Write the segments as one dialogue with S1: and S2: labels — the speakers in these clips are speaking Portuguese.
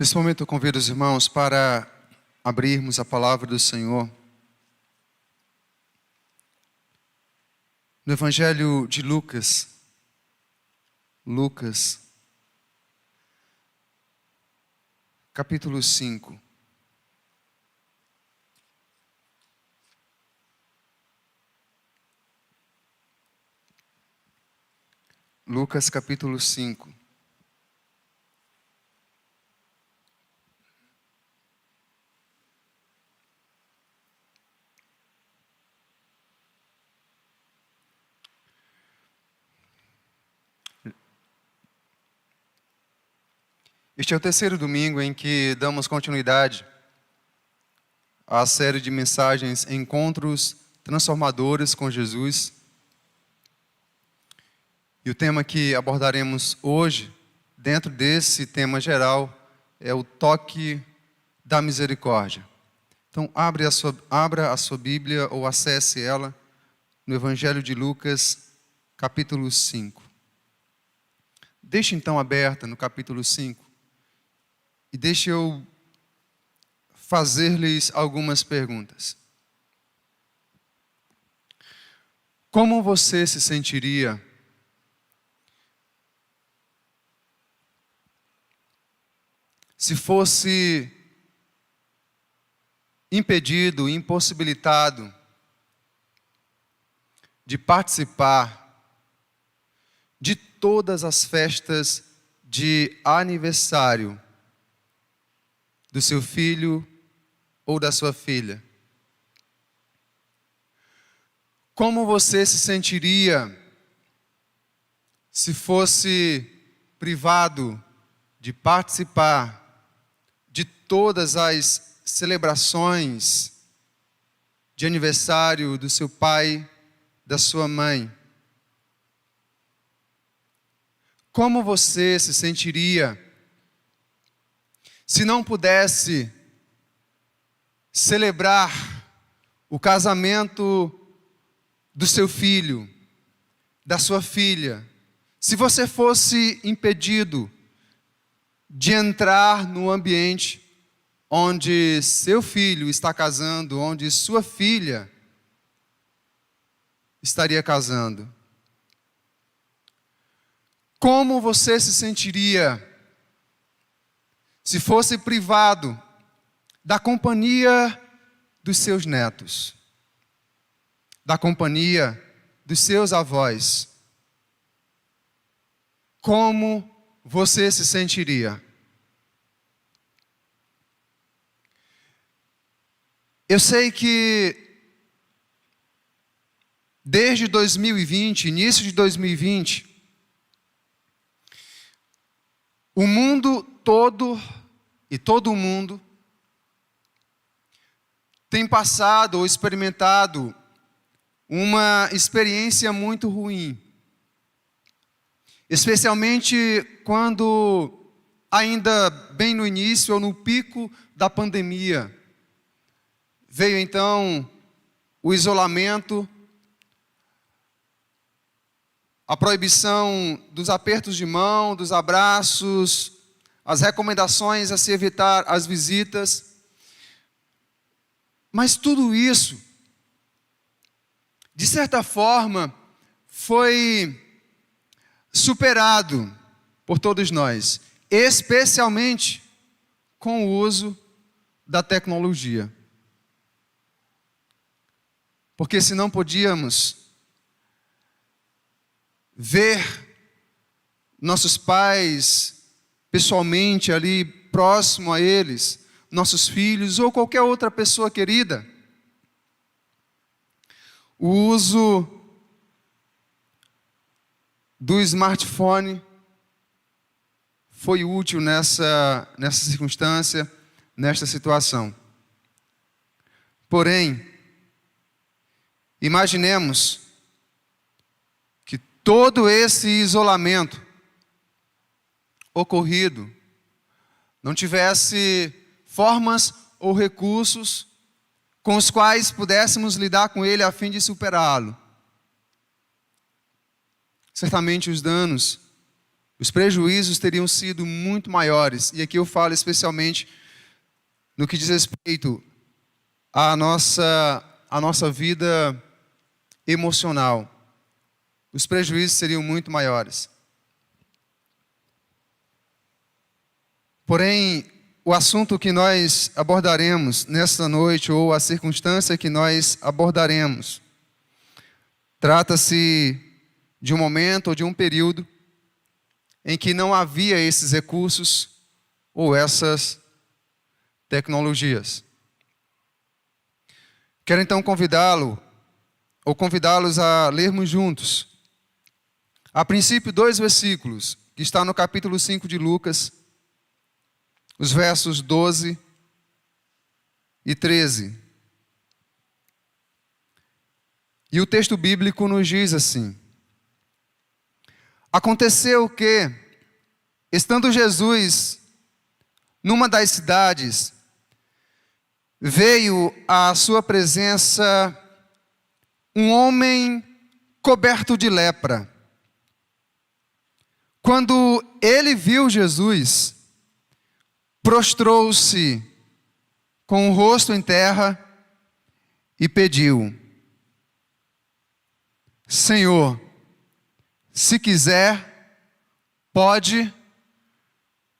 S1: Nesse momento eu convido os irmãos para abrirmos a palavra do Senhor no Evangelho de Lucas. Capítulo 5. Lucas capítulo 5. Este é o terceiro domingo em que damos continuidade à série de mensagens Encontros Transformadores com Jesus. E o tema que abordaremos hoje, dentro desse tema geral, é o toque da misericórdia. Então, abra a sua Bíblia ou acesse ela no Evangelho de Lucas, capítulo 5. Deixe então aberta no capítulo 5 e deixe eu fazer-lhes algumas perguntas. Como você se sentiria se fosse impedido, impossibilitado de participar de todas as festas de aniversário do seu filho ou da sua filha? Como você se sentiria se fosse privado de participar de todas as celebrações de aniversário do seu pai, da sua mãe? Como você se sentiria se não pudesse celebrar o casamento do seu filho, da sua filha? Se você fosse impedido de entrar no ambiente onde seu filho está casando, onde sua filha estaria casando? Como você se sentiria se fosse privado da companhia dos seus netos, da companhia dos seus avós? Como você se sentiria? Eu sei que desde 2020, início de 2020, o mundo todo e todo mundo tem passado ou experimentado uma experiência muito ruim. Especialmente quando ainda bem no início ou no pico da pandemia, veio então o isolamento, a proibição dos apertos de mão, dos abraços, as recomendações a se evitar as visitas. Mas tudo isso, de certa forma, foi superado por todos nós, especialmente com o uso da tecnologia. Porque se não podíamos ver nossos pais pessoalmente ali próximo a eles, nossos filhos ou qualquer outra pessoa querida, o uso do smartphone foi útil nessa circunstância, nesta situação. Porém, imaginemos que todo esse isolamento ocorrido não tivesse formas ou recursos com os quais pudéssemos lidar com ele a fim de superá-lo. Certamente os danos os prejuízos teriam sido muito maiores. E aqui eu falo especialmente no que diz respeito à nossa vida emocional. Os prejuízos seriam muito maiores. Porém, o assunto que nós abordaremos nesta noite, ou a circunstância que nós abordaremos, trata-se de um momento ou de um período em que não havia esses recursos ou essas tecnologias. Quero então convidá-los a lermos juntos, a princípio, 2 versículos, que está no capítulo 5 de Lucas, os versos 12 e 13. E o texto bíblico nos diz assim: aconteceu que, estando Jesus numa das cidades, veio à sua presença um homem coberto de lepra. Quando ele viu Jesus, prostrou-se com o rosto em terra e pediu: Senhor, se quiser, pode,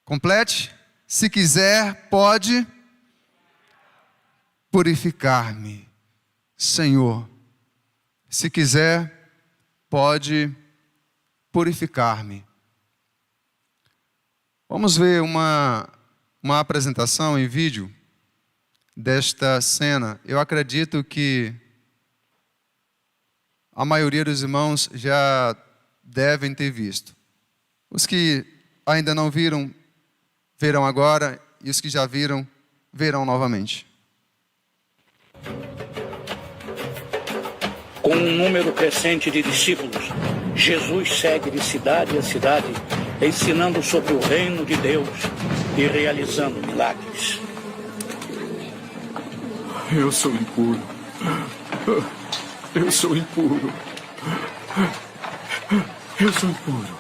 S1: complete, se quiser, pode purificar-me. Senhor, se quiser, pode purificar-me. Vamos ver uma apresentação em vídeo desta cena. Eu acredito que a maioria dos irmãos já devem ter visto. Os que ainda não viram, verão agora, e os que já viram, verão novamente.
S2: Com um número crescente de discípulos, Jesus segue de cidade a cidade, ensinando sobre o reino de Deus e realizando milagres.
S3: Eu sou impuro. Eu sou impuro. Eu sou impuro.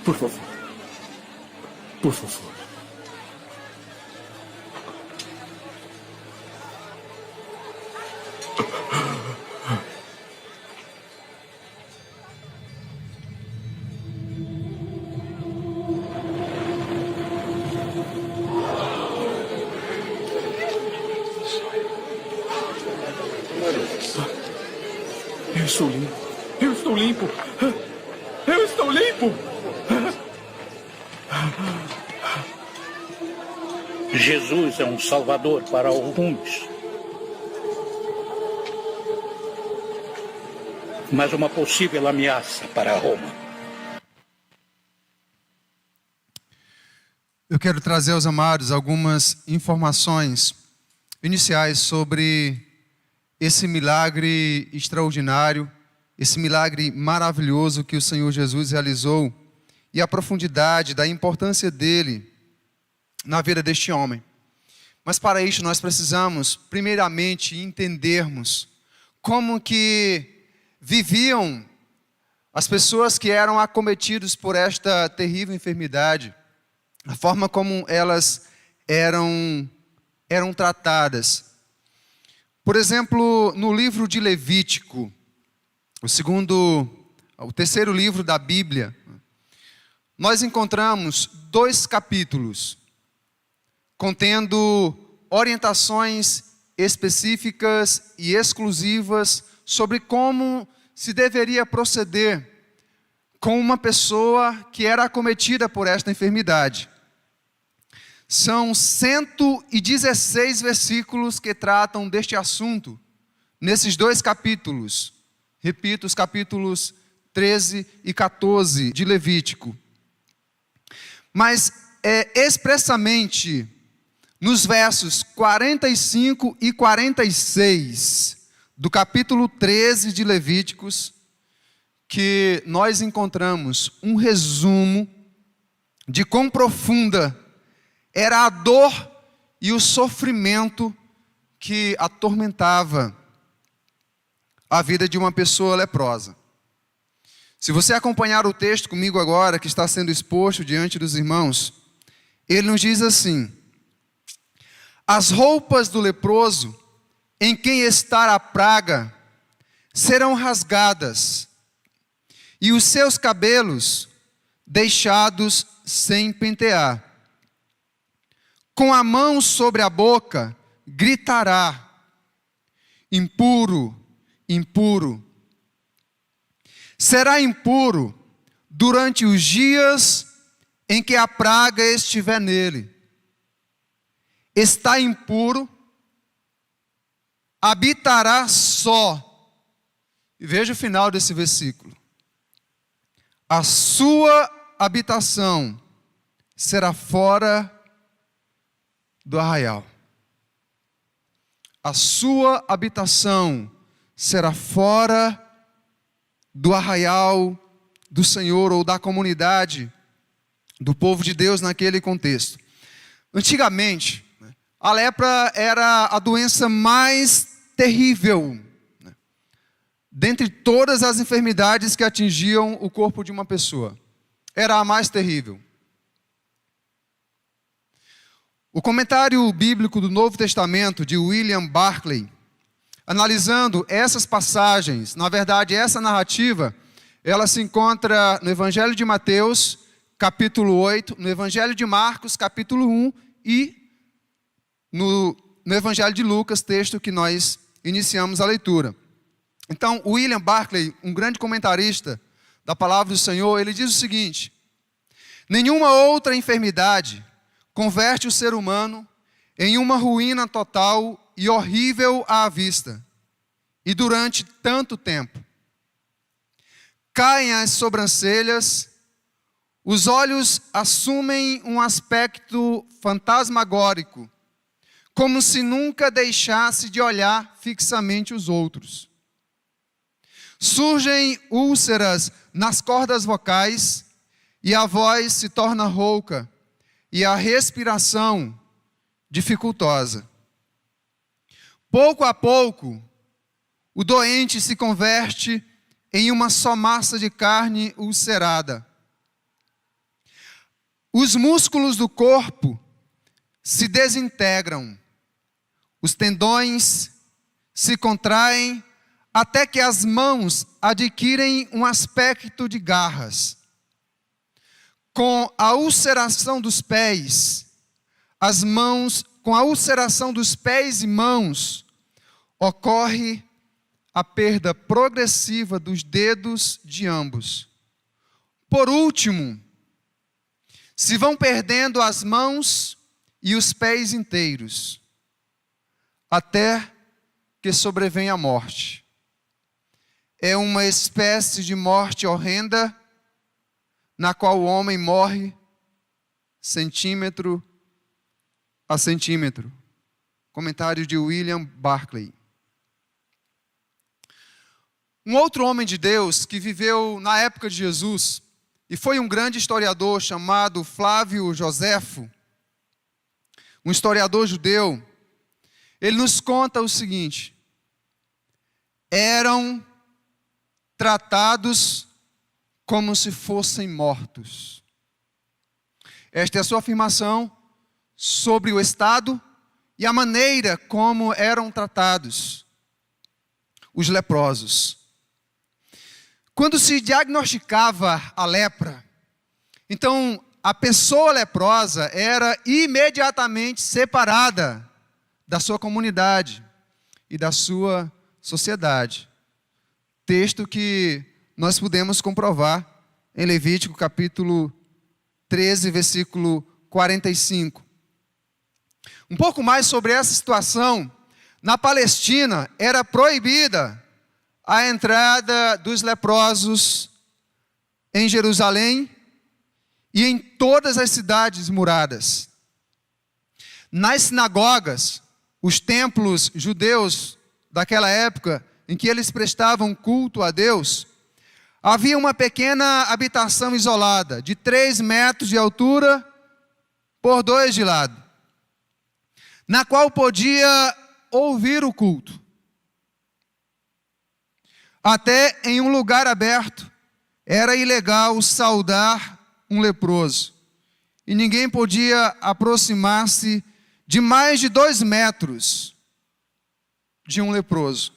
S3: Por favor. Por favor. Eu estou limpo. Eu estou limpo. Eu estou limpo.
S2: Jesus é um salvador para alguns, mas uma possível ameaça para Roma.
S1: Eu quero trazer aos amados algumas informações iniciais sobre esse milagre extraordinário, esse milagre maravilhoso que o Senhor Jesus realizou e a profundidade da importância dele na vida deste homem. Mas para isso nós precisamos, primeiramente, entendermos como que viviam as pessoas que eram acometidas por esta terrível enfermidade, a forma como elas eram tratadas. Por exemplo, no livro de Levítico, o terceiro livro da Bíblia, nós encontramos 2 capítulos contendo orientações específicas e exclusivas sobre como se deveria proceder com uma pessoa que era acometida por esta enfermidade. São 116 versículos que tratam deste assunto, nesses 2 capítulos. Repito, os capítulos 13 e 14 de Levítico. Mas expressamente nos versos 45 e 46 do capítulo 13 de Levíticos, que nós encontramos um resumo de quão profunda era a dor e o sofrimento que atormentava a vida de uma pessoa leprosa. Se você acompanhar o texto comigo agora, que está sendo exposto diante dos irmãos, ele nos diz assim: as roupas do leproso, em quem está a praga, serão rasgadas, e os seus cabelos deixados sem pentear. Com a mão sobre a boca, gritará: impuro, impuro. Será impuro durante os dias em que a praga estiver nele. Está impuro, habitará só. E veja o final desse versículo. A sua habitação será fora do arraial. A sua habitação será fora do arraial do Senhor ou da comunidade do povo de Deus naquele contexto. Antigamente, a lepra era a doença mais terrível dentre todas as enfermidades que atingiam o corpo de uma pessoa. Era a mais terrível. O comentário bíblico do Novo Testamento de William Barclay, analisando essas passagens, na verdade essa narrativa, ela se encontra no Evangelho de Mateus, capítulo 8, no Evangelho de Marcos, capítulo 1 e no Evangelho de Lucas, texto que nós iniciamos a leitura. Então, William Barclay, um grande comentarista da palavra do Senhor, ele diz o seguinte: nenhuma outra enfermidade converte o ser humano em uma ruína total e horrível à vista, e durante tanto tempo. Caem as sobrancelhas, os olhos assumem um aspecto fantasmagórico, como se nunca deixasse de olhar fixamente os outros. Surgem úlceras nas cordas vocais, e a voz se torna rouca, e a respiração dificultosa. Pouco a pouco, o doente se converte em uma só massa de carne ulcerada. Os músculos do corpo se desintegram, os tendões se contraem, até que as mãos adquirem um aspecto de garras. Com a ulceração dos pés, com a ulceração dos pés e mãos, ocorre a perda progressiva dos dedos de ambos. Por último, se vão perdendo as mãos e os pés inteiros, até que sobrevém a morte. É uma espécie de morte horrenda, na qual o homem morre centímetro a centímetro. Comentário de William Barclay. Um outro homem de Deus que viveu na época de Jesus e foi um grande historiador chamado Flávio Joséfo, um historiador judeu, ele nos conta o seguinte: eram tratados como se fossem mortos. Esta é a sua afirmação sobre o estado e a maneira como eram tratados os leprosos. Quando se diagnosticava a lepra, então a pessoa leprosa era imediatamente separada da sua comunidade e da sua sociedade. Texto que nós podemos comprovar em Levítico capítulo 13, versículo 45. Um pouco mais sobre essa situação. Na Palestina era proibida a entrada dos leprosos em Jerusalém e em todas as cidades muradas. Nas sinagogas, os templos judeus daquela época, em que eles prestavam culto a Deus, havia uma pequena habitação isolada, de 3 metros de altura por 2 de lado, na qual podia ouvir o culto. Até em um lugar aberto, era ilegal saudar um leproso. E ninguém podia aproximar-se de mais de 2 metros de um leproso.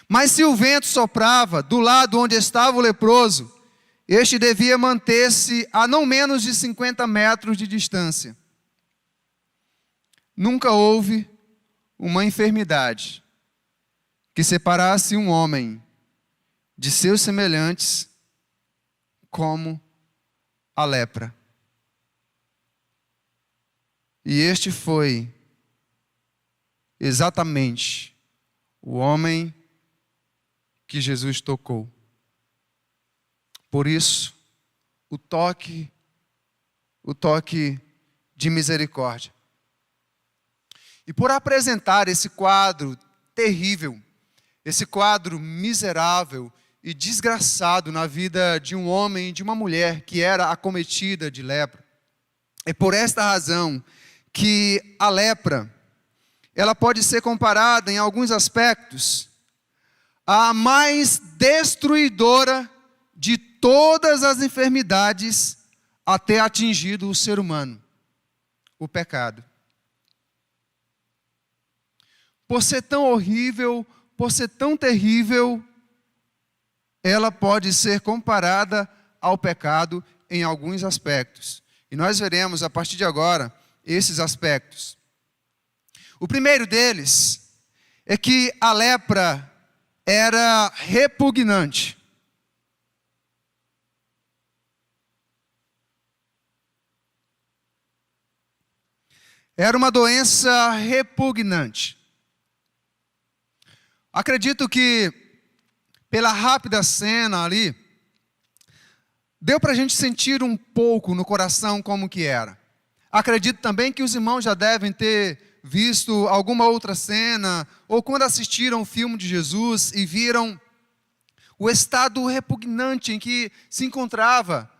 S1: Mas se o vento soprava do lado onde estava o leproso, este devia manter-se a não menos de 50 metros de distância. Nunca houve uma enfermidade que separasse um homem de seus semelhantes como a lepra. E este foi exatamente o homem que Jesus tocou. Por isso, o toque de misericórdia. E por apresentar esse quadro terrível, esse quadro miserável e desgraçado na vida de um homem e de uma mulher que era acometida de lepra, é por esta razão que a lepra, ela pode ser comparada em alguns aspectos à mais destruidora de todas as enfermidades até atingido o ser humano, o pecado. Por ser tão horrível, por ser tão terrível, ela pode ser comparada ao pecado em alguns aspectos. E nós veremos a partir de agora esses aspectos. O primeiro deles é que a lepra era repugnante. Era uma doença repugnante. Acredito que, pela rápida cena ali, deu para a gente sentir um pouco no coração como que era. Acredito também que os irmãos já devem ter visto alguma outra cena, ou quando assistiram o filme de Jesus e viram o estado repugnante em que se encontrava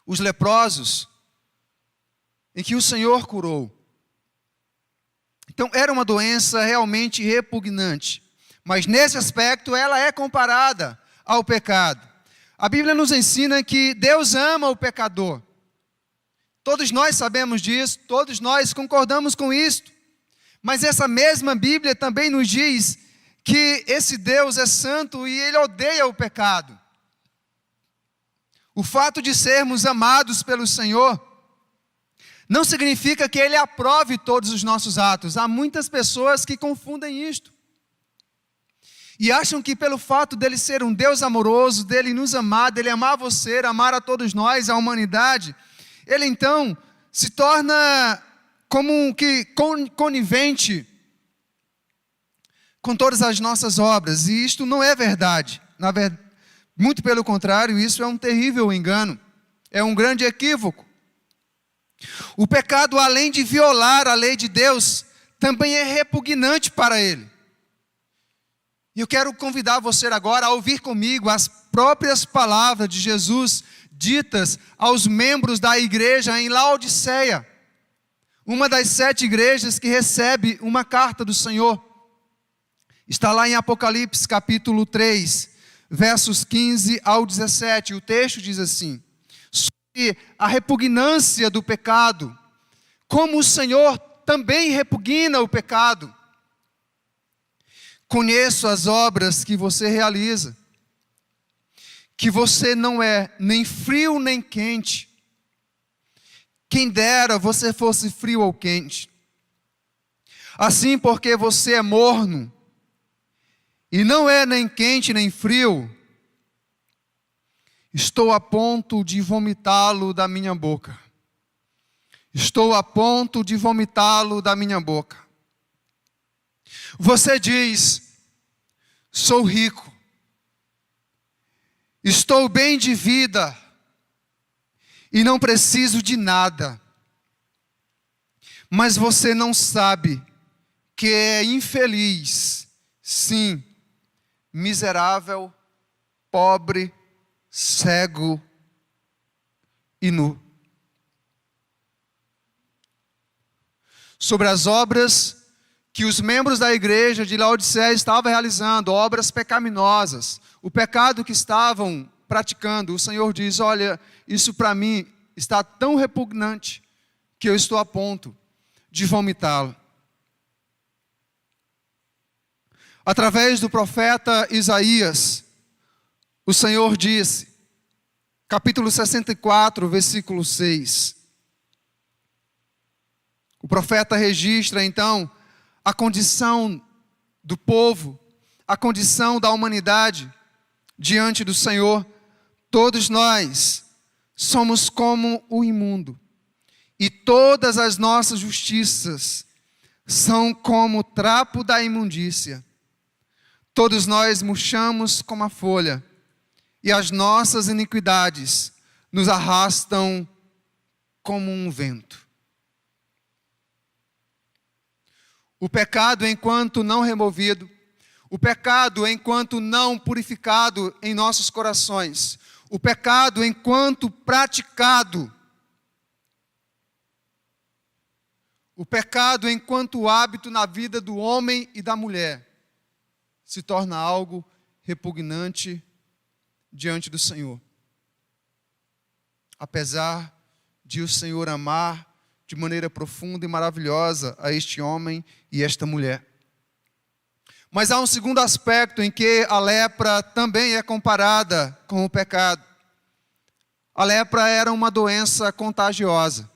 S1: os leprosos, em que o Senhor curou. Então era uma doença realmente repugnante. Mas nesse aspecto ela é comparada ao pecado. A Bíblia nos ensina que Deus ama o pecador. Todos nós sabemos disso, todos nós concordamos com isto. Mas essa mesma Bíblia também nos diz que esse Deus é santo e Ele odeia o pecado. O fato de sermos amados pelo Senhor não significa que Ele aprove todos os nossos atos. Há muitas pessoas que confundem isto. E acham que pelo fato dele ser um Deus amoroso, dele nos amar, dele amar você, amar a todos nós, a humanidade, Ele então se torna como que conivente com todas as nossas obras. E isto não é verdade. Muito pelo contrário, isso é um terrível engano. É um grande equívoco. O pecado, além de violar a lei de Deus, também é repugnante para Ele. E eu quero convidar você agora a ouvir comigo as próprias palavras de Jesus ditas aos membros da igreja em Laodiceia, uma das 7 igrejas que recebe uma carta do Senhor. Está lá em Apocalipse capítulo 3, versos 15 ao 17. O texto diz assim: sobre a repugnância do pecado, como o Senhor também repugna o pecado. Conheço as obras que você realiza, que você não é nem frio nem quente. Quem dera você fosse frio ou quente. Assim, porque você é morno, e não é nem quente nem frio, estou a ponto de vomitá-lo da minha boca. Estou a ponto de vomitá-lo da minha boca. Você diz: sou rico, estou bem de vida e não preciso de nada. Mas você não sabe que é infeliz, sim, miserável, pobre, cego e nu. Sobre as obras que os membros da igreja de Laodiceia estavam realizando, obras pecaminosas, o pecado que estavam praticando, o Senhor diz: olha, isso para mim está tão repugnante que eu estou a ponto de vomitá-lo. Através do profeta Isaías, o Senhor disse, capítulo 64, versículo 6. O profeta registra então a condição do povo, a condição da humanidade diante do Senhor. Todos nós somos como o imundo, e todas as nossas justiças são como o trapo da imundícia. Todos nós murchamos como a folha, e as nossas iniquidades nos arrastam como um vento. O pecado, enquanto não removido, o pecado, enquanto não purificado em nossos corações, o pecado, enquanto praticado, o pecado, enquanto hábito na vida do homem e da mulher, se torna algo repugnante diante do Senhor. Apesar de o Senhor amar de maneira profunda e maravilhosa a este homem e esta mulher. Mas há um segundo aspecto em que a lepra também é comparada com o pecado. A lepra era uma doença contagiosa.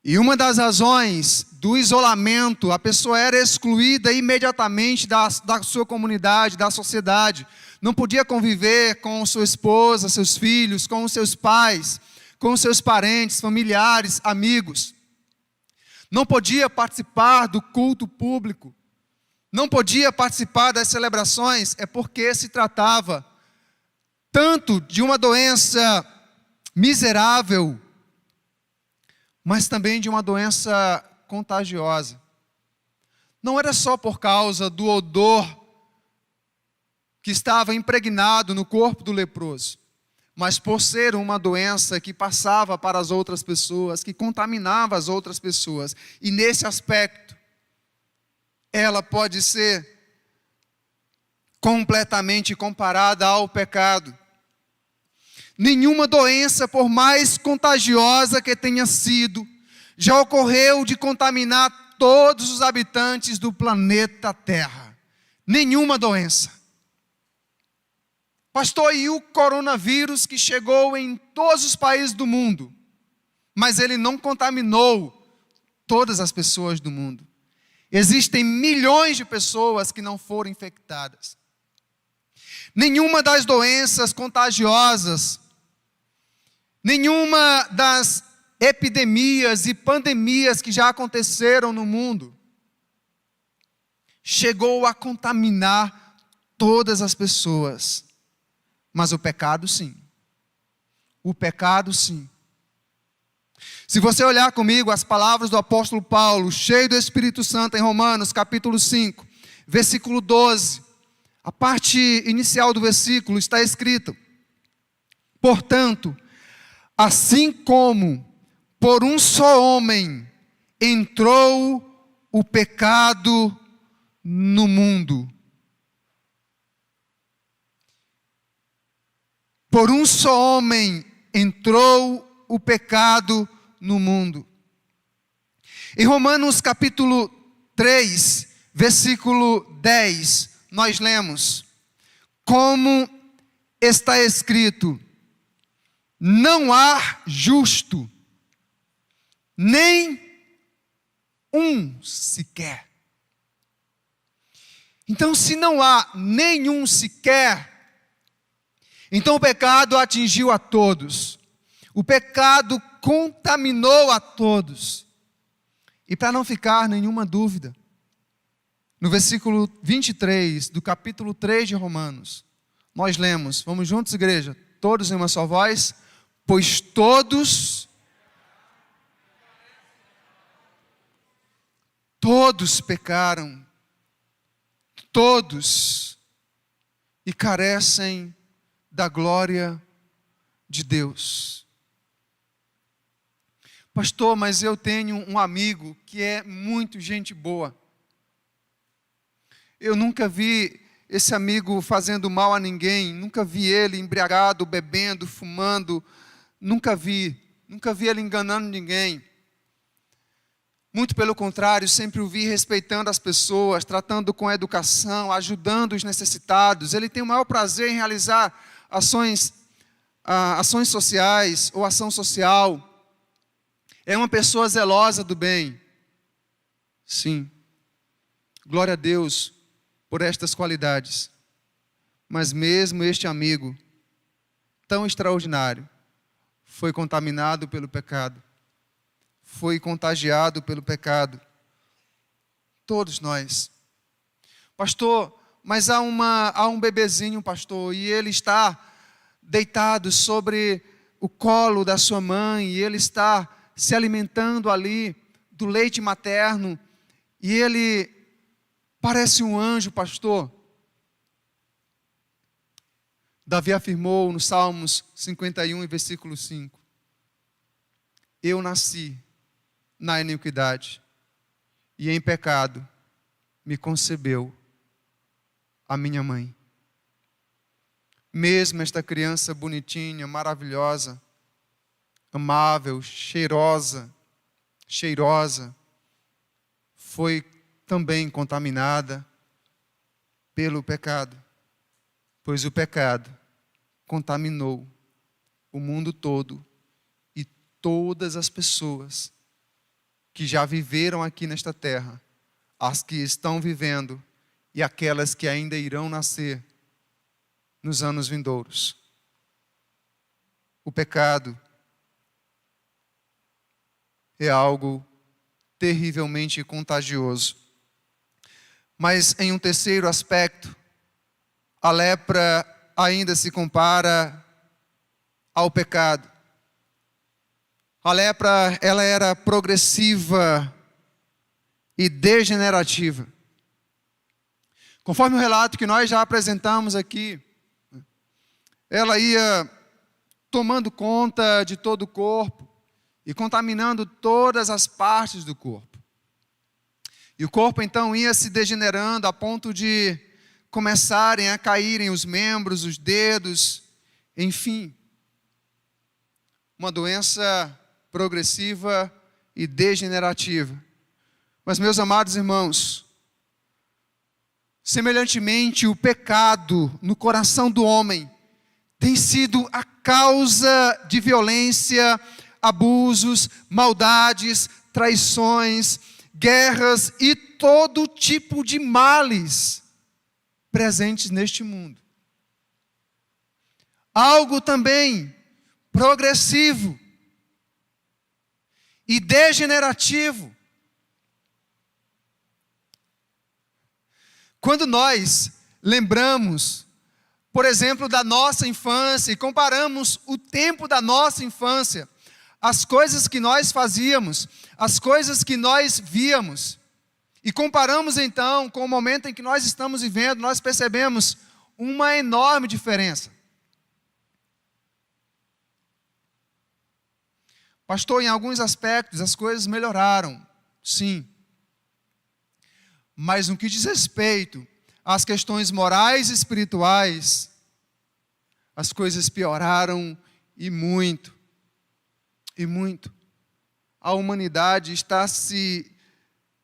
S1: E uma das razões do isolamento, a pessoa era excluída imediatamente da sua comunidade, da sociedade. Não podia conviver com sua esposa, seus filhos, com os seus pais, com os seus parentes, familiares, amigos. Não podia participar do culto público. Não podia participar das celebrações, é porque se tratava tanto de uma doença miserável, mas também de uma doença contagiosa. Não era só por causa do odor que estava impregnado no corpo do leproso, mas por ser uma doença que passava para as outras pessoas, que contaminava as outras pessoas. E nesse aspecto, ela pode ser completamente comparada ao pecado. Nenhuma doença, por mais contagiosa que tenha sido, já ocorreu de contaminar todos os habitantes do planeta Terra. Nenhuma doença. Pastor, e o coronavírus que chegou em todos os países do mundo, mas ele não contaminou todas as pessoas do mundo. Existem milhões de pessoas que não foram infectadas. Nenhuma das doenças contagiosas, nenhuma das epidemias e pandemias que já aconteceram no mundo chegou a contaminar todas as pessoas. Mas o pecado, sim. O pecado, sim. Se você olhar comigo as palavras do apóstolo Paulo, cheio do Espírito Santo, em Romanos, capítulo 5, versículo 12, a parte inicial do versículo está escrito: portanto, assim como por um só homem entrou o pecado no mundo. Por um só homem entrou o pecado no mundo. Em Romanos capítulo 3, versículo 10, nós lemos: como está escrito, não há justo, nem um sequer. Então, se não há nenhum sequer, então o pecado atingiu a todos. O pecado contaminou a todos. E para não ficar nenhuma dúvida, no versículo 23 do capítulo 3 de Romanos, nós lemos, vamos juntos, igreja, todos em uma só voz: pois todos pecaram, todos, e carecem da glória de Deus. Pastor, mas eu tenho um amigo que é muito gente boa. Eu nunca vi esse amigo fazendo mal a ninguém, nunca vi ele embriagado, bebendo, fumando, nunca vi ele enganando ninguém. Muito pelo contrário, sempre o vi respeitando as pessoas, tratando com educação, ajudando os necessitados. Ele tem o maior prazer em realizar ações sociais ou ação social. É uma pessoa zelosa do bem. Sim. Glória a Deus por estas qualidades. Mas mesmo este amigo, tão extraordinário, foi contaminado pelo pecado. Foi contagiado pelo pecado. Todos nós. Pastor, mas há um bebezinho, pastor, e ele está deitado sobre o colo da sua mãe, e ele está se alimentando ali do leite materno, e ele parece um anjo, pastor. Davi afirmou no Salmos 51, versículo 5. Eu nasci na iniquidade, e em pecado me concebeu a minha mãe. Mesmo esta criança bonitinha, maravilhosa, amável, cheirosa, foi também contaminada pelo pecado, pois o pecado contaminou o mundo todo e todas as pessoas que já viveram aqui nesta terra, as que estão vivendo e aquelas que ainda irão nascer nos anos vindouros. O pecado é algo terrivelmente contagioso. Mas em um terceiro aspecto, a lepra ainda se compara ao pecado. A lepra, ela era progressiva e degenerativa. Conforme o relato que nós já apresentamos aqui, ela ia tomando conta de todo o corpo e contaminando todas as partes do corpo. E o corpo então ia se degenerando a ponto de começarem a caírem os membros, os dedos, enfim. Uma doença progressiva e degenerativa. Mas, meus amados irmãos, semelhantemente, o pecado no coração do homem tem sido a causa de violência, abusos, maldades, traições, guerras e todo tipo de males presentes neste mundo. Algo também progressivo e degenerativo. Quando nós lembramos, por exemplo, da nossa infância e comparamos o tempo da nossa infância, as coisas que nós fazíamos, as coisas que nós víamos, e comparamos então com o momento em que nós estamos vivendo, nós percebemos uma enorme diferença. Pastor, em alguns aspectos as coisas melhoraram, sim. Mas no que diz respeito às questões morais e espirituais, as coisas pioraram e muito. E muito. A humanidade está se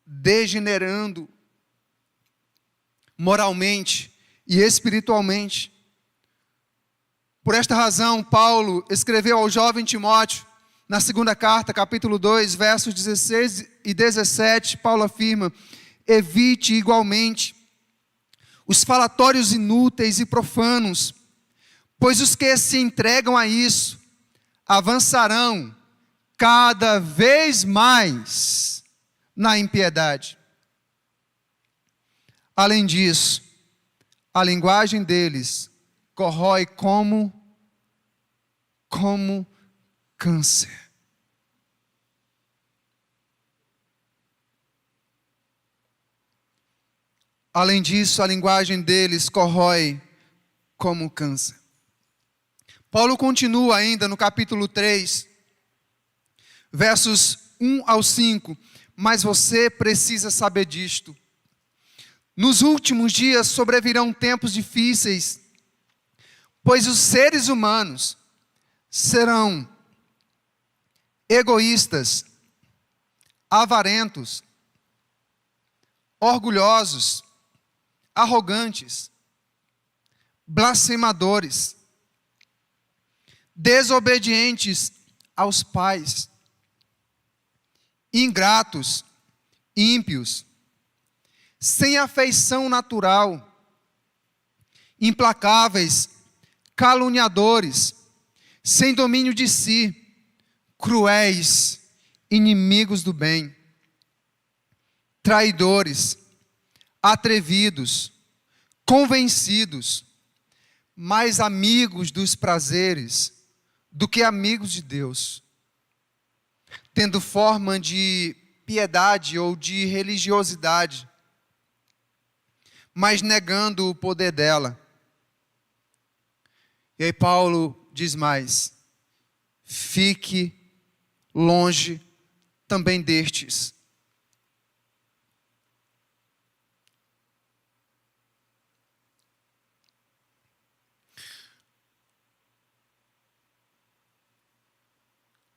S1: degenerando moralmente e espiritualmente. Por esta razão, Paulo escreveu ao jovem Timóteo, na segunda carta, capítulo 2, versos 16 e 17, Paulo afirma: evite igualmente os falatórios inúteis e profanos, pois os que se entregam a isso avançarão cada vez mais na impiedade. Além disso, a linguagem deles corrói como câncer. Além disso, a linguagem deles corrói como câncer. Paulo continua ainda no capítulo 3, versos 1 ao 5. Mas você precisa saber disto. Nos últimos dias sobrevirão tempos difíceis, pois os seres humanos serão egoístas, avarentos, orgulhosos, arrogantes, blasfemadores, desobedientes aos pais, ingratos, ímpios, sem afeição natural, implacáveis, caluniadores, sem domínio de si, cruéis, inimigos do bem, traidores, atrevidos, convencidos, mais amigos dos prazeres do que amigos de Deus, tendo forma de piedade ou de religiosidade, mas negando o poder dela. E aí Paulo diz mais: fique longe também destes.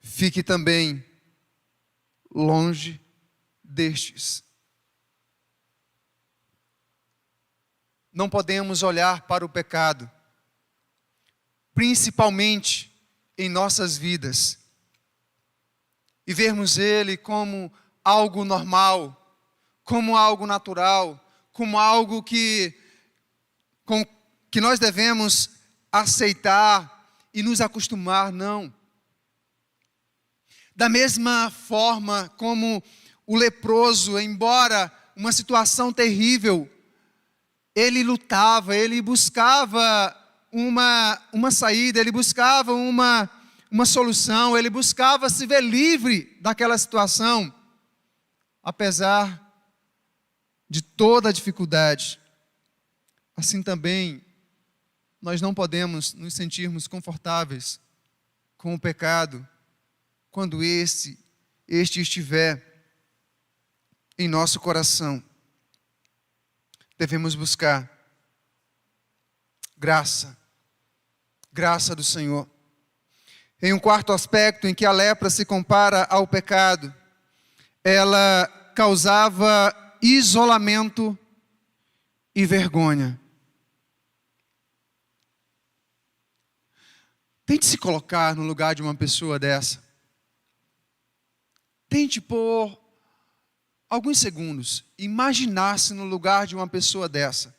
S1: Fique também longe destes. Não podemos olhar para o pecado, principalmente em nossas vidas, e vermos ele como algo normal, como algo natural, como algo que nós devemos aceitar e nos acostumar. Não. Da mesma forma como o leproso, embora uma situação terrível, ele lutava, ele buscava uma saída, ele buscava uma solução, ele buscava se ver livre daquela situação, apesar de toda a dificuldade. Assim também, nós não podemos nos sentirmos confortáveis com o pecado, quando este estiver em nosso coração. Devemos buscar graça do Senhor. Em um quarto aspecto em que a lepra se compara ao pecado, ela causava isolamento e vergonha. Tente se colocar no lugar de uma pessoa dessa. Tente por alguns segundos imaginar-se no lugar de uma pessoa dessa.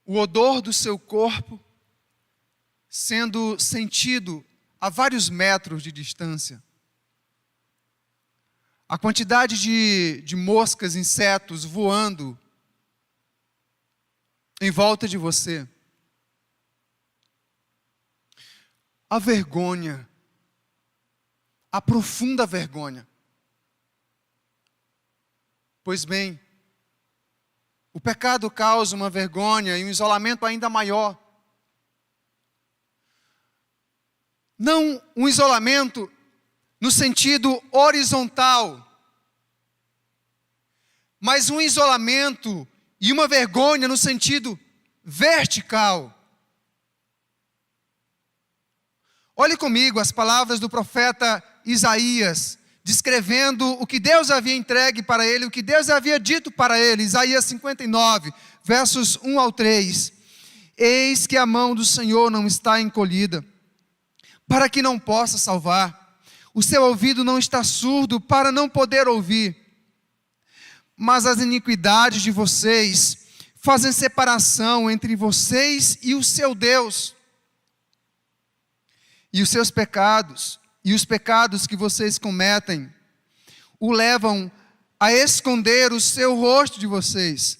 S1: O odor do seu corpo sendo sentido a vários metros de distância. A quantidade de moscas, insetos voando em volta de você. A vergonha, a profunda vergonha. Pois bem, o pecado causa uma vergonha e um isolamento ainda maior. Não um isolamento no sentido horizontal, mas um isolamento e uma vergonha no sentido vertical. Olhe comigo as palavras do profeta Isaías, descrevendo o que Deus havia entregue para ele, o que Deus havia dito para ele. Isaías 59, versos 1 ao 3. Eis que a mão do Senhor não está encolhida, para que não possa salvar. O seu ouvido não está surdo, para não poder ouvir. Mas as iniquidades de vocês fazem separação entre vocês e o seu Deus. E os seus pecados, e os pecados que vocês cometem, o levam a esconder o seu rosto de vocês,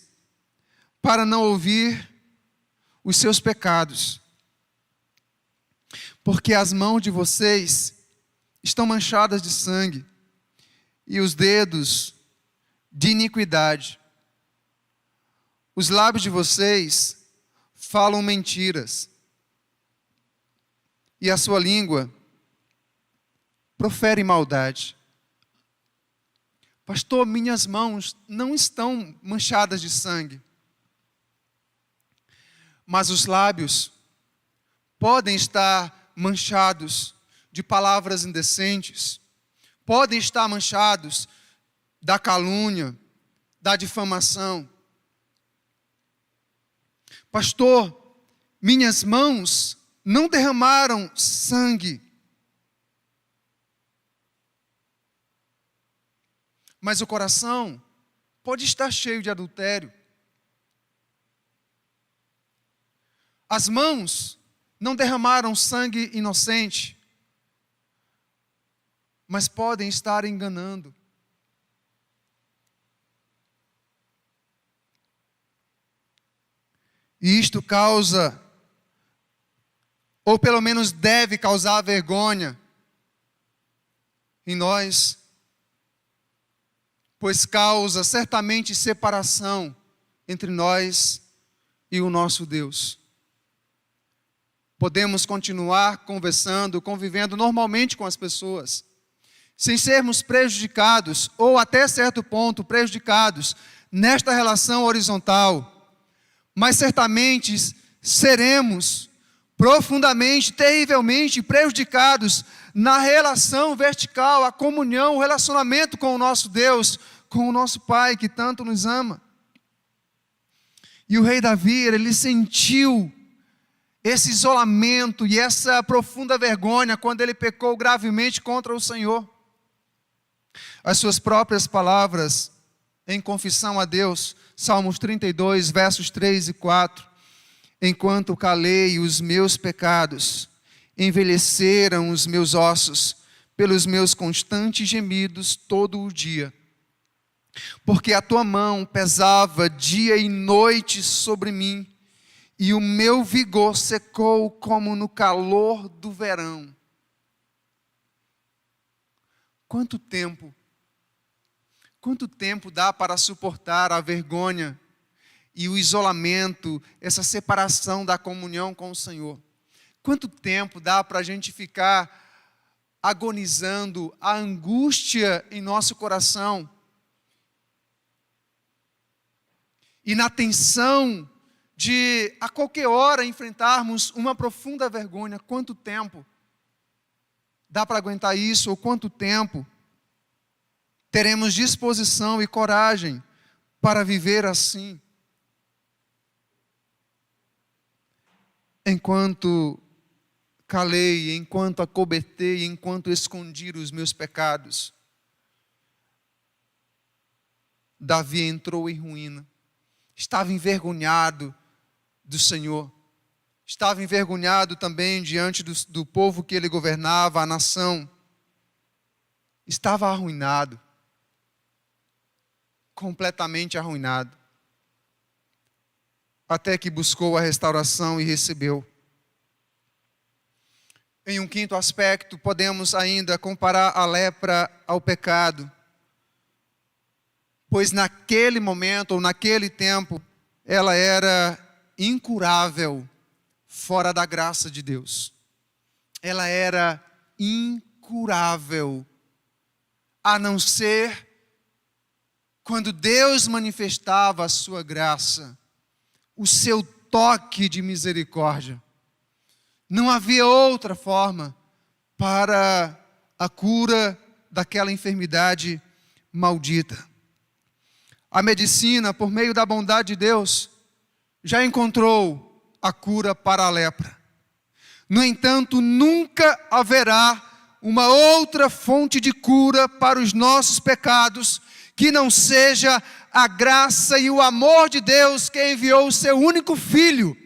S1: para não ouvir os seus pecados. Porque as mãos de vocês estão manchadas de sangue, e os dedos de iniquidade. Os lábios de vocês falam mentiras, e a sua língua profere maldade. Pastor, minhas mãos não estão manchadas de sangue. Mas os lábios podem estar manchados de palavras indecentes, podem estar manchados da calúnia, da difamação. Pastor, minhas mãos não derramaram sangue, mas o coração pode estar cheio de adultério. As mãos não derramaram sangue inocente, mas podem estar enganando. E isto causa, ou pelo menos deve causar vergonha em nós, pois causa certamente separação entre nós e o nosso Deus. Podemos continuar conversando, convivendo normalmente com as pessoas, sem sermos prejudicados, ou até certo ponto prejudicados, nesta relação horizontal. Mas certamente seremos profundamente, terrivelmente prejudicados na relação vertical, a comunhão, o relacionamento com o nosso Deus, com o nosso Pai que tanto nos ama. E o rei Davi, ele sentiu esse isolamento e essa profunda vergonha quando ele pecou gravemente contra o Senhor. As suas próprias palavras em confissão a Deus, Salmos 32, versos 3 e 4. Enquanto calei os meus pecados, envelheceram os meus ossos pelos meus constantes gemidos todo o dia. Porque a tua mão pesava dia e noite sobre mim, e o meu vigor secou como no calor do verão. Quanto tempo dá para suportar a vergonha e o isolamento, essa separação da comunhão com o Senhor? Quanto tempo dá para a gente ficar agonizando a angústia em nosso coração e na tensão de a qualquer hora enfrentarmos uma profunda vergonha? Quanto tempo dá para aguentar isso? Ou quanto tempo teremos disposição e coragem para viver assim? Enquanto calei, enquanto acobertei, enquanto escondi os meus pecados, Davi entrou em ruína. Estava envergonhado do Senhor. Estava envergonhado também diante do povo que ele governava, a nação. Estava arruinado. Completamente arruinado. Até que buscou a restauração e recebeu. Em um quinto aspecto, podemos ainda comparar a lepra ao pecado. Pois naquele momento, ou naquele tempo, ela era incurável fora da graça de Deus. Ela era incurável, a não ser quando Deus manifestava a sua graça, o seu toque de misericórdia. Não havia outra forma para a cura daquela enfermidade maldita. A medicina, por meio da bondade de Deus, já encontrou a cura para a lepra. No entanto, nunca haverá uma outra fonte de cura para os nossos pecados que não seja a graça e o amor de Deus, que enviou o seu único filho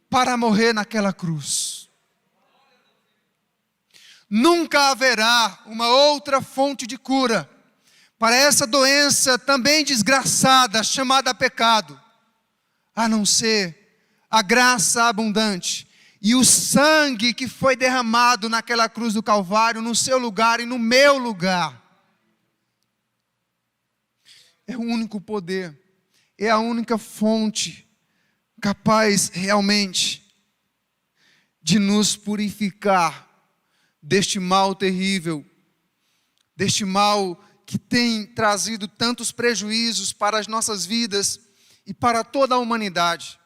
S1: para morrer naquela cruz. Nunca haverá uma outra fonte de cura para essa doença também desgraçada, chamada pecado, a não ser a graça abundante e o sangue que foi derramado naquela cruz do Calvário, no seu lugar e no meu lugar. É o único poder, é a única fonte capaz realmente de nos purificar deste mal terrível deste mal que tem trazido tantos prejuízos para as nossas vidas e para toda a humanidade.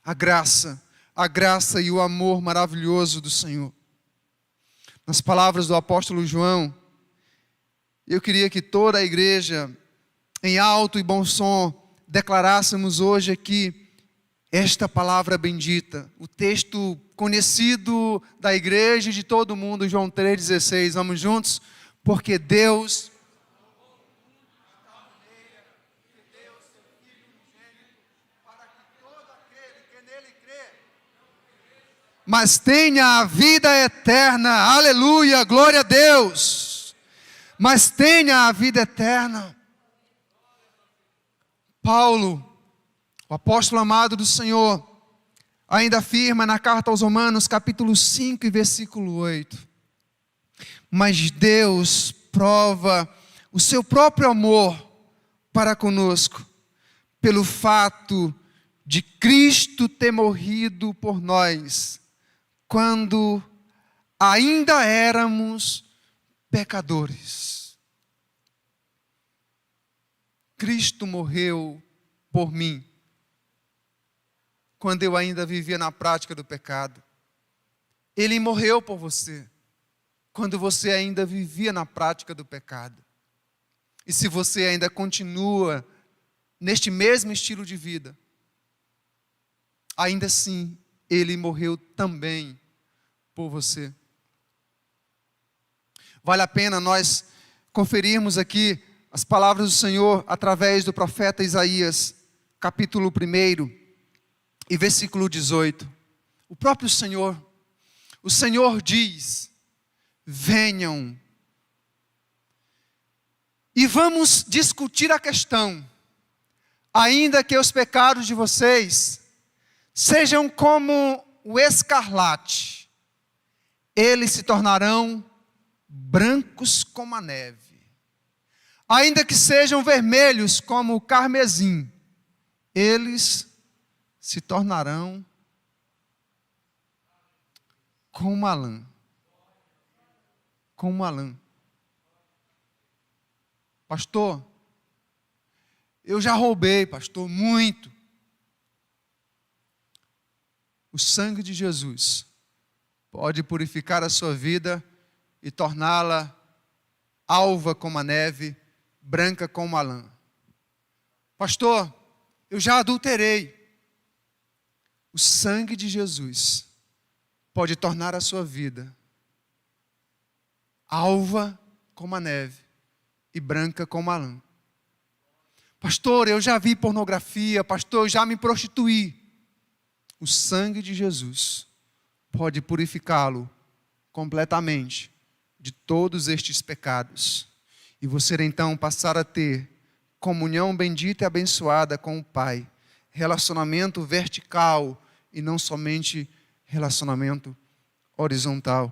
S1: A graça e o amor maravilhoso do Senhor. Nas palavras do apóstolo João, eu queria que toda a igreja, em alto e bom som, declarássemos hoje aqui esta palavra bendita, o texto conhecido da igreja e de todo mundo, João 3,16. Vamos juntos? Porque Deus mas tenha a vida eterna. Aleluia, glória a Deus. Mas tenha a vida eterna. Paulo, o apóstolo amado do Senhor, ainda afirma na carta aos Romanos, capítulo 5 e versículo 8. Mas Deus prova o seu próprio amor para conosco, pelo fato de Cristo ter morrido por nós, quando ainda éramos pecadores. Cristo morreu por mim, quando eu ainda vivia na prática do pecado. Ele morreu por você, quando você ainda vivia na prática do pecado. E se você ainda continua neste mesmo estilo de vida, ainda assim, Ele morreu também por você. Vale a pena nós conferirmos aqui as palavras do Senhor através do profeta Isaías, capítulo 1 e versículo 18. O próprio Senhor, o Senhor diz: venham e vamos discutir a questão, ainda que os pecados de vocês sejam como o escarlate, eles se tornarão brancos como a neve. Ainda que sejam vermelhos como o carmesim, eles se tornarão como a lã. Como a lã. Pastor, eu já roubei, pastor, muito. O sangue de Jesus pode purificar a sua vida e torná-la alva como a neve, branca como a lã. Pastor, eu já adulterei. O sangue de Jesus pode tornar a sua vida alva como a neve e branca como a lã. Pastor, eu já vi pornografia. Pastor, eu já me prostituí. O sangue de Jesus pode purificá-lo completamente de todos estes pecados. E você então passar a ter comunhão bendita e abençoada com o Pai. Relacionamento vertical e não somente relacionamento horizontal.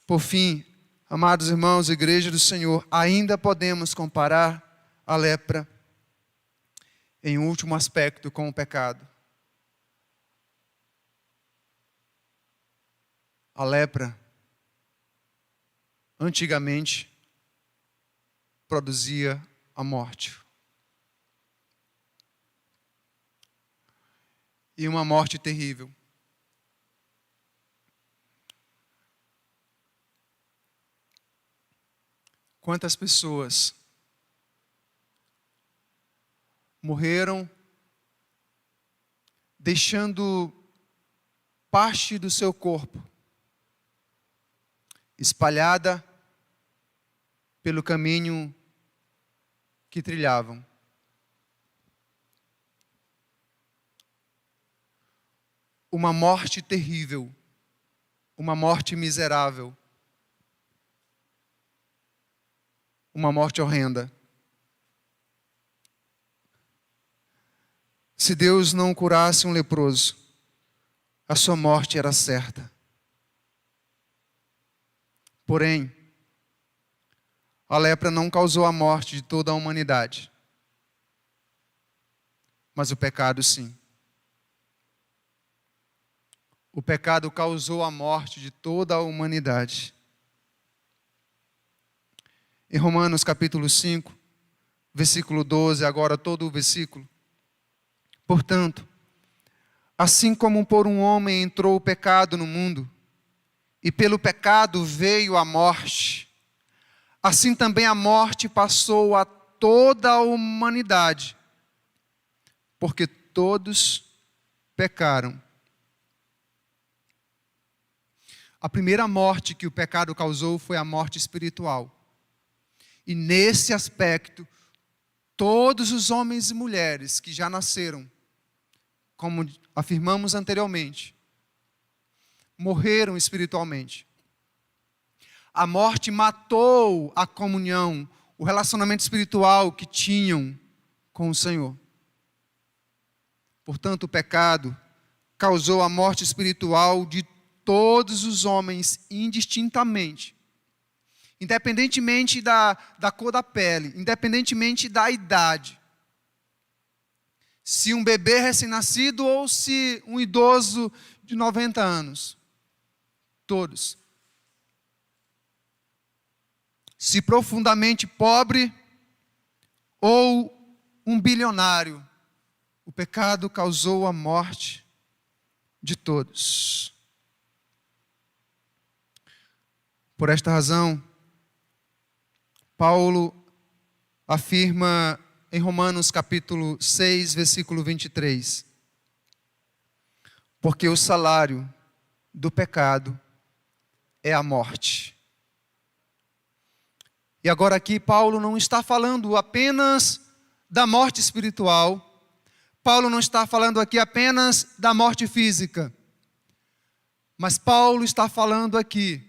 S1: Por fim, amados irmãos, igreja do Senhor, ainda podemos comparar a lepra em último aspecto com o pecado. A lepra, antigamente, produzia a morte. E uma morte terrível. Quantas pessoas morreram deixando parte do seu corpo espalhada pelo caminho que trilhavam. Uma morte terrível, uma morte miserável, uma morte horrenda. Se Deus não curasse um leproso, a sua morte era certa. Porém, a lepra não causou a morte de toda a humanidade, mas o pecado sim. O pecado causou a morte de toda a humanidade. em Romanos capítulo 5, versículo 12, agora todo o versículo. Portanto, assim como por um homem entrou o pecado no mundo, e pelo pecado veio a morte, assim também a morte passou a toda a humanidade, porque todos pecaram. A primeira morte que o pecado causou foi a morte espiritual. E nesse aspecto, todos os homens e mulheres que já nasceram, como afirmamos anteriormente, morreram espiritualmente. A morte matou a comunhão, o relacionamento espiritual que tinham com o Senhor. Portanto, o pecado causou a morte espiritual de todos os homens indistintamente. Independentemente da cor da pele, independentemente da idade. Se um bebê recém-nascido ou se um idoso de 90 anos. Todos. Se profundamente pobre ou um bilionário, o pecado causou a morte de todos. Por esta razão, Paulo afirma em Romanos capítulo 6, versículo 23. Porque o salário do pecado é a morte. E agora aqui Paulo não está falando apenas da morte espiritual. Paulo não está falando aqui apenas da morte física. Mas Paulo está falando aqui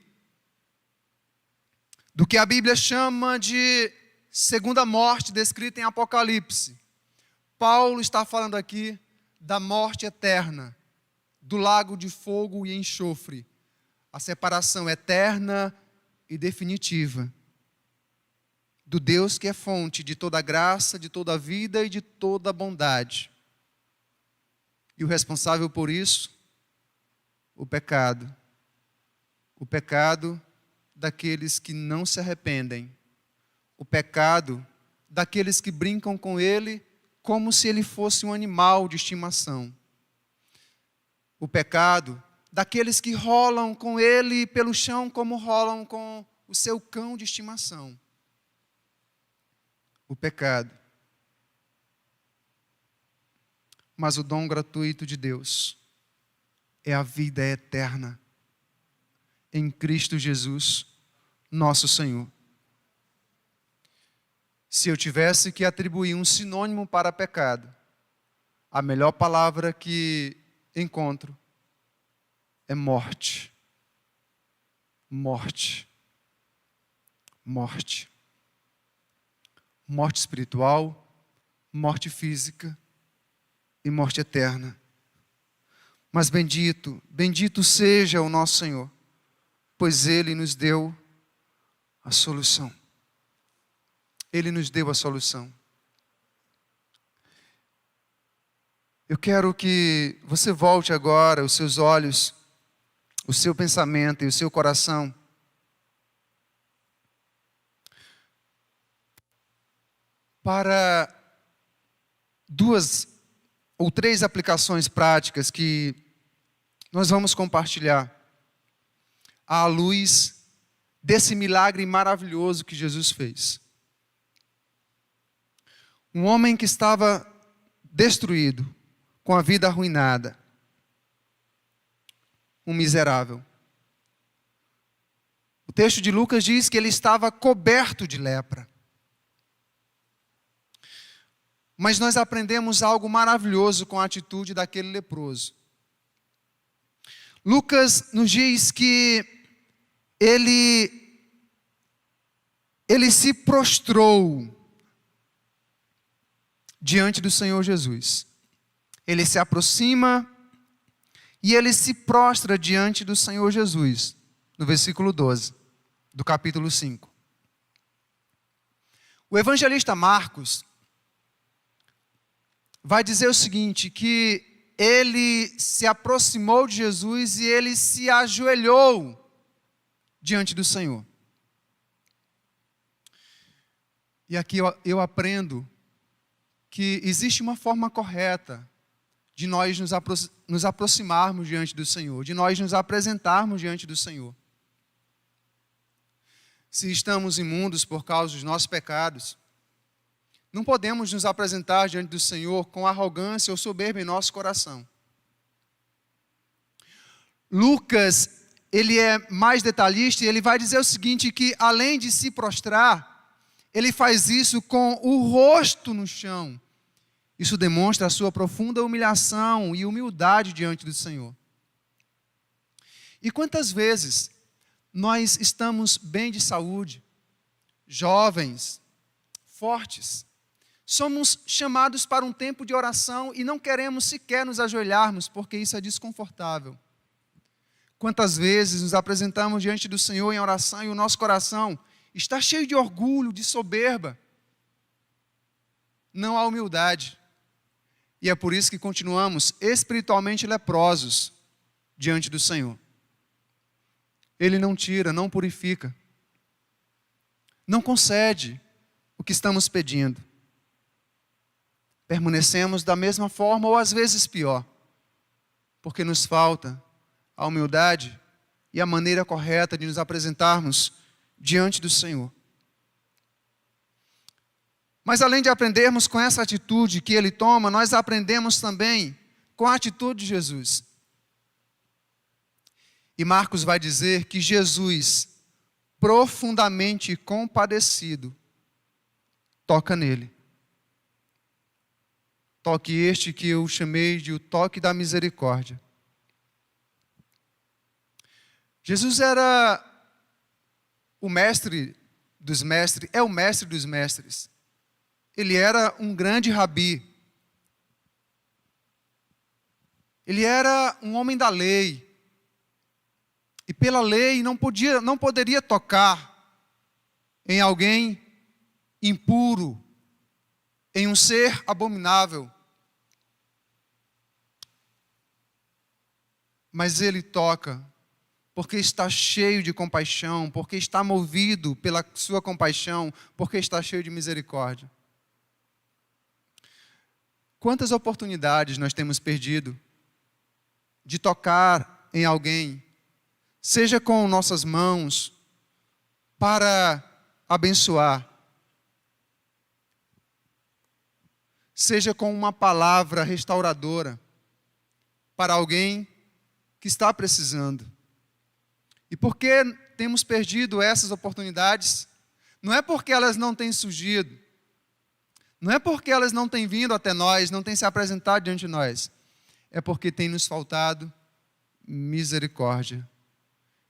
S1: do que a Bíblia chama de segunda morte, descrita em Apocalipse. Paulo está falando aqui da morte eterna, do lago de fogo e enxofre, a separação eterna e definitiva do Deus que é fonte de toda graça, de toda vida e de toda bondade. E o responsável por isso, o pecado. O pecado daqueles que não se arrependem. O pecado daqueles que brincam com ele como se ele fosse um animal de estimação. O pecado daqueles que rolam com ele pelo chão como rolam com o seu cão de estimação. O pecado. Mas o dom gratuito de Deus é a vida eterna em Cristo Jesus, nosso Senhor. Se eu tivesse que atribuir um sinônimo para pecado, a melhor palavra que encontro é morte. Morte. Morte. Morte espiritual, morte física e morte eterna. Mas bendito, bendito seja o nosso Senhor, pois Ele nos deu a solução. Ele nos deu a solução. Eu quero que você volte agora os seus olhos, o seu pensamento e o seu coração para 2 ou 3 aplicações práticas que nós vamos compartilhar à luz desse milagre maravilhoso que Jesus fez. Um homem que estava destruído, com a vida arruinada, um miserável. O texto de Lucas diz que ele estava coberto de lepra. Mas nós aprendemos algo maravilhoso com a atitude daquele leproso. Lucas nos diz que ele se prostrou diante do Senhor Jesus. Ele se aproxima e ele se prostra diante do Senhor Jesus, no versículo 12 do capítulo 5. O evangelista Marcos vai dizer o seguinte, que ele se aproximou de Jesus e ele se ajoelhou diante do Senhor. E aqui eu aprendo que existe uma forma correta de nós nos aproximarmos diante do Senhor, de nós nos apresentarmos diante do Senhor. Se estamos imundos por causa dos nossos pecados, não podemos nos apresentar diante do Senhor com arrogância ou soberba em nosso coração. Lucas, ele é mais detalhista e ele vai dizer o seguinte, que além de se prostrar, ele faz isso com o rosto no chão. Isso demonstra a sua profunda humilhação e humildade diante do Senhor. E quantas vezes nós estamos bem de saúde, jovens, fortes, somos chamados para um tempo de oração e não queremos sequer nos ajoelharmos, porque isso é desconfortável. Quantas vezes nos apresentamos diante do Senhor em oração e o nosso coração está cheio de orgulho, de soberba. Não há humildade. E é por isso que continuamos espiritualmente leprosos diante do Senhor. Ele não tira, não purifica. Não concede o que estamos pedindo. Permanecemos da mesma forma ou às vezes pior. Porque nos falta a humildade e a maneira correta de nos apresentarmos diante do Senhor. Mas além de aprendermos com essa atitude que Ele toma, nós aprendemos também com a atitude de Jesus. E Marcos vai dizer que Jesus, profundamente compadecido, toca nele. Toque este que eu chamei de o toque da misericórdia. Jesus era o mestre dos mestres, é o mestre dos mestres. Ele era um grande rabi. Ele era um homem da lei. E pela lei não poderia tocar em alguém impuro, em um ser abominável. Mas ele toca porque está cheio de compaixão, porque está movido pela sua compaixão, porque está cheio de misericórdia. Quantas oportunidades nós temos perdido de tocar em alguém, seja com nossas mãos, para abençoar, seja com uma palavra restauradora, para alguém que está precisando. E por que temos perdido essas oportunidades? Não é porque elas não têm surgido, não é porque elas não têm vindo até nós, não têm se apresentado diante de nós. É porque tem nos faltado misericórdia.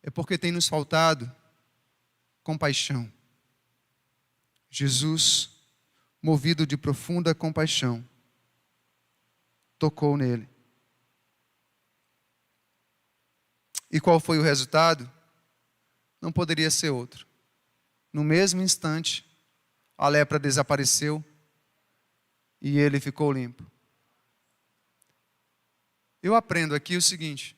S1: É porque tem nos faltado compaixão. Jesus, movido de profunda compaixão, tocou nele. E qual foi o resultado? Não poderia ser outro. No mesmo instante, a lepra desapareceu e ele ficou limpo. Eu aprendo aqui o seguinte: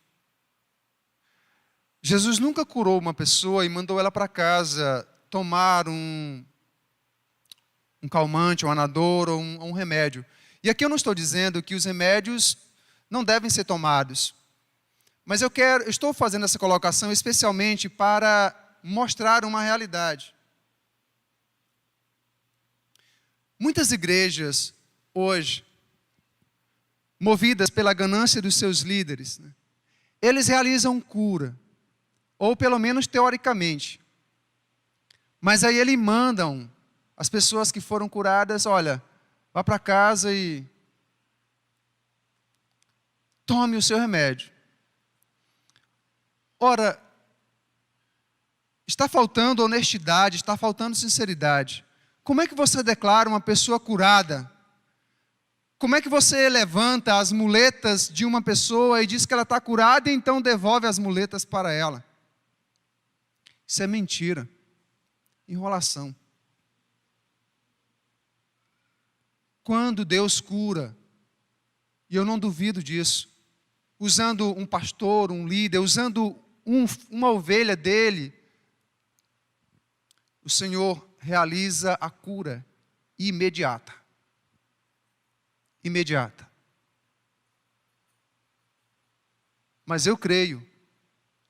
S1: Jesus nunca curou uma pessoa e mandou ela para casa tomar um calmante, um anador ou um remédio. E aqui eu não estou dizendo que os remédios não devem ser tomados. Mas eu estou fazendo essa colocação especialmente para mostrar uma realidade. Muitas igrejas hoje, movidas pela ganância dos seus líderes, eles realizam cura, ou pelo menos teoricamente. Mas aí eles mandam as pessoas que foram curadas, olha, vá para casa e tome o seu remédio. Ora, está faltando honestidade, está faltando sinceridade. Como é que você declara uma pessoa curada? Como é que você levanta as muletas de uma pessoa e diz que ela está curada e então devolve as muletas para ela? Isso é mentira, enrolação. Quando Deus cura, e eu não duvido disso, usando um pastor, um líder, usando uma ovelha dele, o Senhor realiza a cura imediata. Imediata. Mas eu creio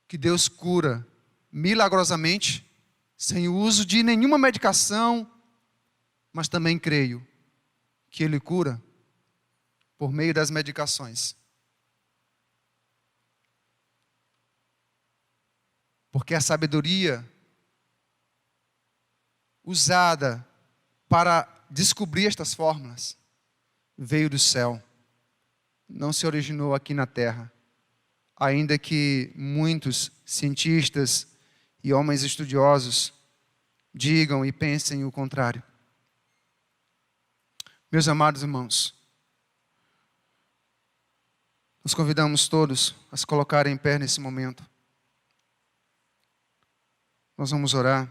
S1: que Deus cura milagrosamente, sem o uso de nenhuma medicação, mas também creio que Ele cura por meio das medicações. Porque a sabedoria usada para descobrir estas fórmulas veio do céu, não se originou aqui na terra, ainda que muitos cientistas e homens estudiosos digam e pensem o contrário. Meus amados irmãos, nos convidamos todos a se colocarem em pé nesse momento. Nós vamos orar.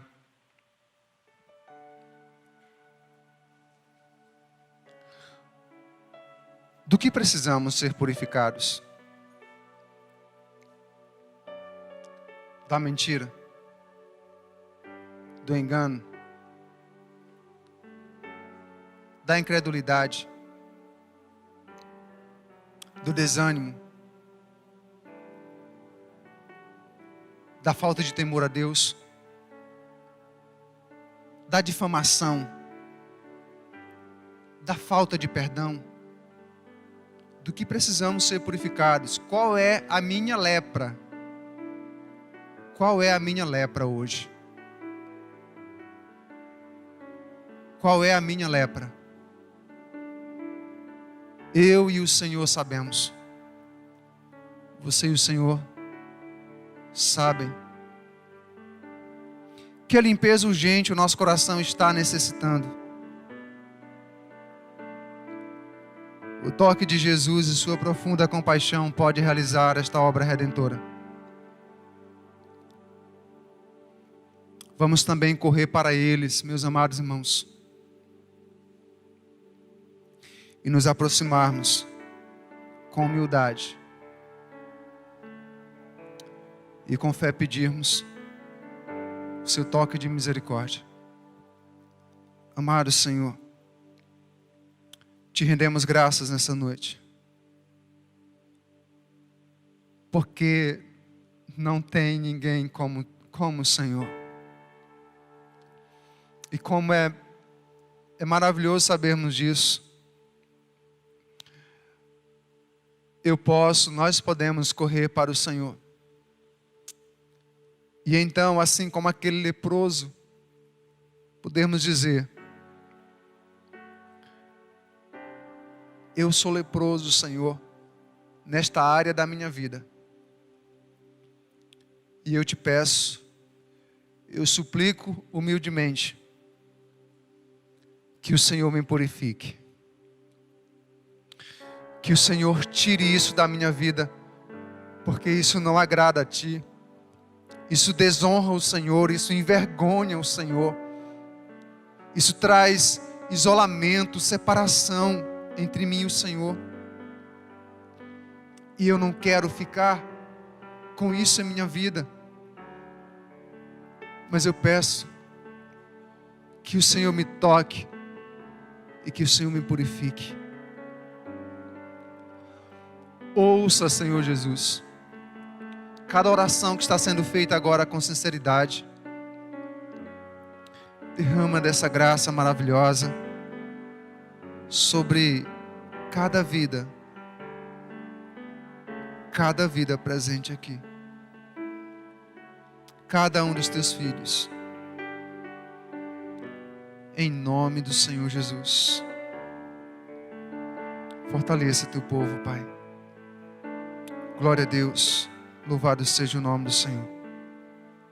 S1: Do que precisamos ser purificados? Da mentira? Do engano? Da incredulidade? Do desânimo? Da falta de temor a Deus? Da difamação? Da falta de perdão? Do que precisamos ser purificados? Qual é a minha lepra? Qual é a minha lepra hoje? Qual é a minha lepra? Eu e o Senhor sabemos. Você e o Senhor sabem. Que a limpeza urgente o nosso coração está necessitando. O toque de Jesus e sua profunda compaixão pode realizar esta obra redentora. Vamos também correr para eles, meus amados irmãos, e nos aproximarmos com humildade e com fé pedirmos o seu toque de misericórdia. Amado Senhor, te rendemos graças nessa noite, porque não tem ninguém como o Senhor. E como é maravilhoso sabermos disso. Nós podemos correr para o Senhor. E então, assim como aquele leproso, podemos dizer: eu sou leproso, Senhor, nesta área da minha vida. E eu te peço, eu suplico humildemente, que o Senhor me purifique. Que o Senhor tire isso da minha vida, porque isso não agrada a Ti. Isso desonra o Senhor, isso envergonha o Senhor. Isso traz isolamento, separação entre mim e o Senhor. E eu não quero ficar com isso em minha vida. Mas eu peço que o Senhor me toque e que o Senhor me purifique. Ouça, Senhor Jesus, cada oração que está sendo feita agora com sinceridade. Derrama dessa graça maravilhosa sobre cada vida presente aqui. Cada um dos teus filhos. Em nome do Senhor Jesus. Fortaleça teu povo, Pai. Glória a Deus. Louvado seja o nome do Senhor.